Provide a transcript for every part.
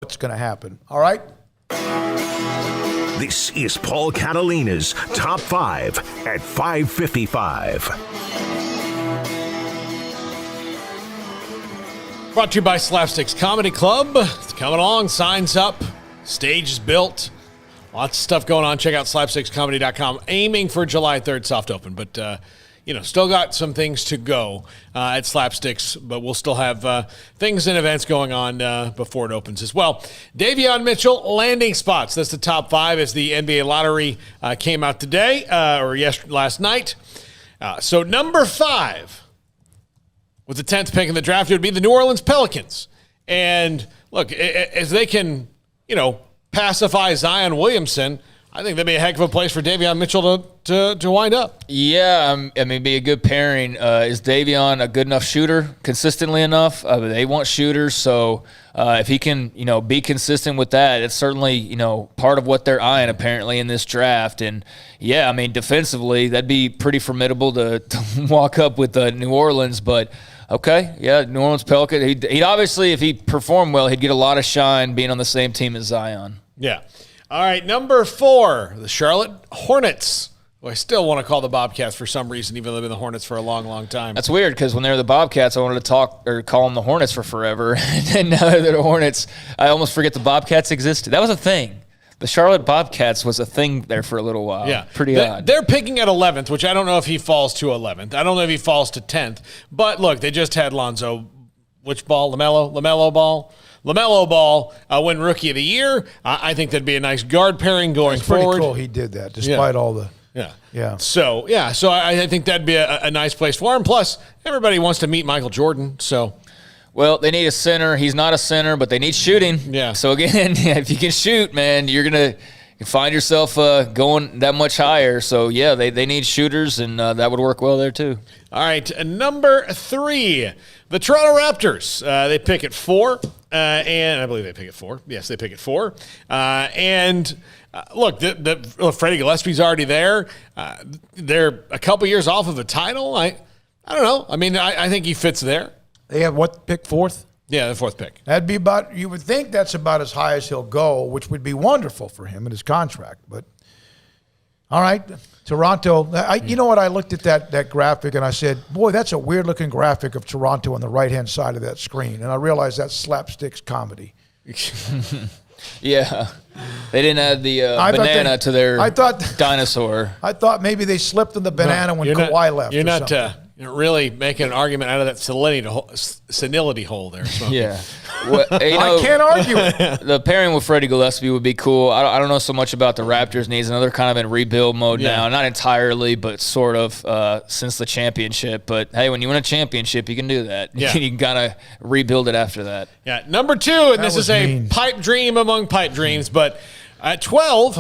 what's going to happen. All right? This is Paul Catalina's Top 5 at 5:55. Brought to you by Slapsticks Comedy Club. It's coming along. Signs up. Stage is built. Lots of stuff going on. Check out slapstickscomedy.com. Aiming for July 3rd soft open. But, still got some things to go at Slapsticks. But we'll still have things and events going on before it opens as well. Davion Mitchell, landing spots. That's the top 5 as the NBA lottery came out today last night. So number 5. With the 10th pick in the draft, it would be the New Orleans Pelicans. And look, as they can, pacify Zion Williamson, I think that'd be a heck of a place for Davion Mitchell to wind up. Yeah, be a good pairing. Is Davion a good enough shooter, consistently enough? They want shooters, so if he can, be consistent with that, it's certainly, part of what they're eyeing apparently in this draft. And yeah, defensively, that'd be pretty formidable to walk up with New Orleans, but. Okay, yeah, New Orleans Pelicans. He'd obviously, if he performed well, he'd get a lot of shine being on the same team as Zion. Yeah. All right, number 4, the Charlotte Hornets, who I still want to call the Bobcats for some reason, even though they've been the Hornets for a long, long time. That's weird because when they were the Bobcats, I wanted to call them the Hornets for forever. And now they're the Hornets. I almost forget the Bobcats existed. That was a thing. The Charlotte Bobcats was a thing there for a little while. Yeah. Pretty odd. They're picking at 11th, which I don't know if he falls to 11th. I don't know if he falls to 10th. But, look, they just had Lonzo, which ball? LaMelo Ball? LaMelo Ball win Rookie of the Year. I think that'd be a nice guard pairing going forward. Pretty cool he did that, despite all the... Yeah. So I think that'd be a nice place for him. Plus, everybody wants to meet Michael Jordan, so... Well, they need a center. He's not a center, but they need shooting. Yeah. So, again, if you can shoot, man, you're going to find yourself going that much higher. So, yeah, they need shooters, and that would work well there, too. All right, number 3, the Toronto Raptors. They pick at 4, and I believe they pick at 4. Yes, they pick at 4. Look, Freddie Gillespie's already there. They're a couple years off of a title. I don't know. I think he fits there. They have what pick, 4th? Yeah, the 4th pick. That'd be about, you would think that's about as high as he'll go, which would be wonderful for him in his contract. But, all right, Toronto. You know what? I looked at that graphic and I said, boy, that's a weird-looking graphic of Toronto on the right-hand side of that screen. And I realized that's slapsticks comedy. Yeah. They didn't add the banana to their dinosaur. I thought maybe they slipped on the banana when Kawhi left. You're not really making an argument out of that senility hole there. Smokey. Yeah. Well, I can't argue it. The pairing with Freddie Gillespie would be cool. I don't know so much about the Raptors needs. They're kind of in rebuild mode now. Not entirely, but sort of since the championship. But, hey, when you win a championship, you can do that. Yeah. You can kind of rebuild it after that. Yeah. Number 2, and this is a pipe dream among pipe dreams, but at 12,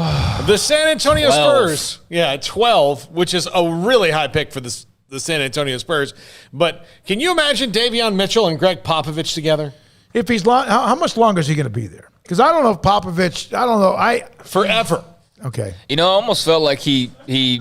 the San Antonio Spurs. Yeah, at 12, which is a really high pick for the San Antonio Spurs. But can you imagine Davion Mitchell and Greg Popovich together? If he's how much longer is he going to be there? Because I don't know if Popovich, forever. Okay. I almost felt like he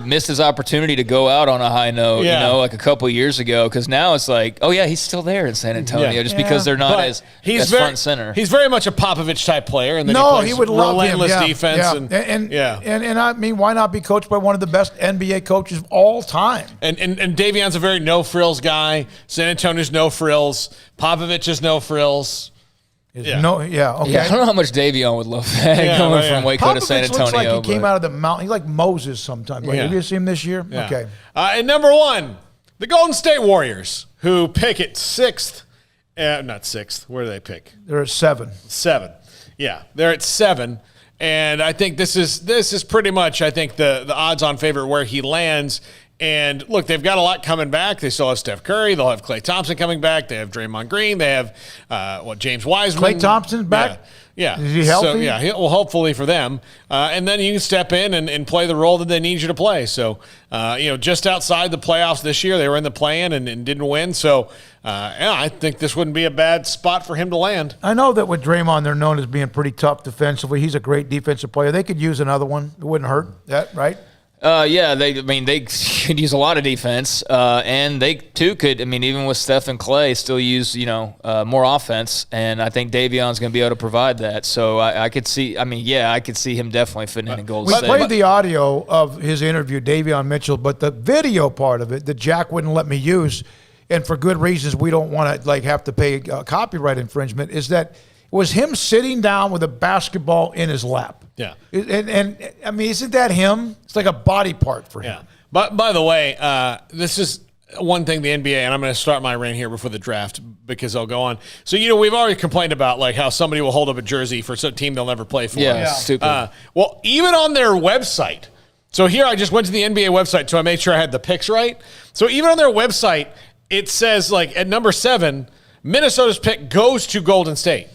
missed his opportunity to go out on a high note, like a couple of years ago. Because now it's like, oh, yeah, he's still there in San Antonio because they're not as front and center. He's very much a Popovich-type player. And then he would love relentless him. defense. And why not be coached by one of the best NBA coaches of all time? And Davion's a very no-frills guy. San Antonio's no-frills. Popovich is no-frills. Okay. Yeah, I don't know how much Davion would love that coming from Waco to San Antonio. Looks like he came out of the mountain. He's like Moses sometimes. Have you seen him this year? Yeah. Okay. And number 1, the Golden State Warriors, who pick at 6th. Not 6th. Where do they pick? They're at 7. 7. Yeah, they're at 7. And I think this is pretty much, the odds-on favorite where he lands. And, look, they've got a lot coming back. They still have Steph Curry. They'll have Klay Thompson coming back. They have Draymond Green. They have, James Wiseman. Klay Thompson's back? Yeah. Is he healthy? So, hopefully for them. And then you can step in and play the role that they need you to play. So, just outside the playoffs this year, they were in the play-in and didn't win. So, I think this wouldn't be a bad spot for him to land. I know that with Draymond, they're known as being pretty tough defensively. He's a great defensive player. They could use another one. It wouldn't hurt that, right? Yeah, they could use a lot of defense, and they too could. I mean, even with Steph and Clay, still use more offense, and I think Davion's going to be able to provide that. So I could see. I mean, yeah, I could see him definitely fitting in Golden State. We played the audio of his interview, Davion Mitchell, but the video part of it that Jack wouldn't let me use, and for good reasons, we don't want to have to pay copyright infringement. Is that it was him sitting down with a basketball in his lap. Yeah. And I mean, isn't that him? It's like a body part for him. Yeah. But by the way, this is one thing the NBA, and I'm going to start my rant here before the draft because I'll go on. So, we've already complained about how somebody will hold up a jersey for some team they'll never play for. Yeah. Stupid. Well, even on their website. So here I just went to the NBA website, so I made sure I had the picks right. So even on their website, it says at number 7, Minnesota's pick goes to Golden State.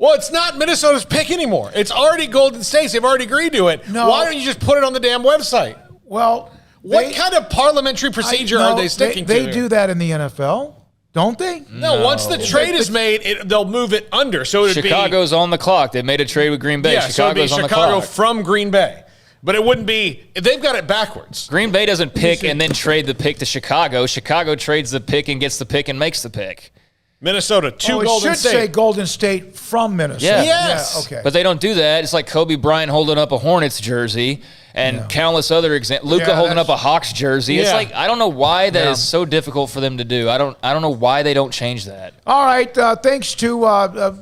Well, it's not Minnesota's pick anymore. It's already Golden State's. They've already agreed to it. No. Why don't you just put it on the damn website? Well, What kind of parliamentary procedure are they sticking to? They do that in the NFL, don't they? No, once the trade is made, they'll move it under. So it'd Chicago's on the clock. They made a trade with Green Bay. Yeah, so it'd be Chicago's on the Chicago clock. from Green Bay. But it wouldn't be – they've got it backwards. Green Bay doesn't pick and then trade the pick to Chicago. Chicago trades the pick and gets the pick and makes the pick. Minnesota to Golden Golden State. It should say Golden State from Minnesota. Yeah. Yes. Yeah, okay. But they don't do that. It's like Kobe Bryant holding up a Hornets jersey and countless other examples. Luka holding up a Hawks jersey. It's like, I don't know why that is so difficult for them to do. I don't know why they don't change that. All right. Thanks to